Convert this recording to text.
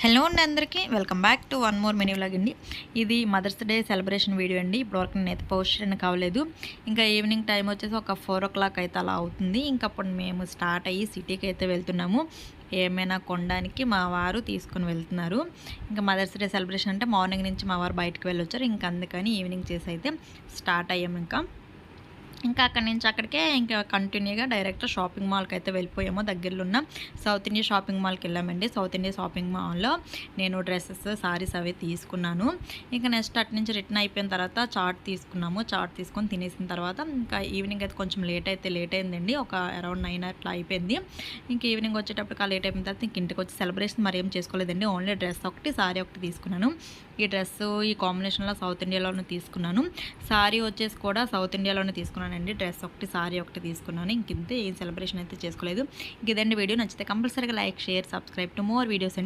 Hello అండి అందరికీ welcome back to one more mini vlog అండి. ఇది మదర్స్ డే సెలబ్రేషన్ వీడియో అండి. ఇప్పటివరకు నేనైతే పోస్ట్ చేయడం కావలేదు. ఇంకా ఈవినింగ్ టైం వచ్చేసి ఒక 4 అయితే అలా అవుతుంది. ఇంకా అప్పుడు మేము స్టార్ట్ అయ్యి సిటీకి అయితే వెళ్తున్నాము. ఏమైనా కొనడానికి మా వారు తీసుకొని వెళ్తున్నారు. ఇంకా మదర్స్ డే సెలబ్రేషన్ అంటే మార్నింగ్ నుంచి మా వారు బయటకు వెళ్ళొచ్చారు. ఇంకా అందుకని ఈవినింగ్ చేసి అయితే స్టార్ట్ అయ్యాము. ఇంకా అక్కడి నుంచి అక్కడికే ఇంకా కంటిన్యూగా డైరెక్ట్ షాపింగ్ మాల్కి అయితే వెళ్ళిపోయాము. దగ్గరలో ఉన్న సౌత్ ఇండియా షాపింగ్ మాల్కి వెళ్ళామండి. సౌత్ ఇండియా షాపింగ్ మాల్లో నేను డ్రెస్సెస్ సారీస్ అవి తీసుకున్నాను. ఇంకా నెక్స్ట్ అటు నుంచి రిటర్న్ అయిపోయిన తర్వాత చాట్ తీసుకున్నాము. చాట్ తీసుకొని తినేసిన తర్వాత ఇంకా ఈవినింగ్ అయితే కొంచెం లేట్ అయిందండి. ఒక అరౌండ్ 9 అట్లా అయిపోయింది. ఇంక ఈవినింగ్ వచ్చేటప్పటికి లేట్ అయిపోయిన తర్వాత ఇంక ఇంటికి వచ్చి సెలబ్రేషన్ మరి ఏం చేసుకోలేదండి. ఓన్లీ డ్రెస్ ఒకటి సారీ ఒకటి తీసుకున్నాను. ఈ డ్రెస్ ఈ కాంబినేషన్లో సౌత్ ఇండియాలోనే తీసుకున్నాను. సారీ వచ్చేసి కూడా సౌత్ ఇండియాలోనే తీసుకున్నానండి. డ్రెస్ ఒకటి సారీ ఒకటి తీసుకున్నాను. ఇంకింతే, ఏం సెలబ్రేషన్ అయితే చేసుకోలేదు. ఇంక ఇదండి వీడియో. నచ్చితే కంపల్సరీగా like, share, subscribe to more videos అండి.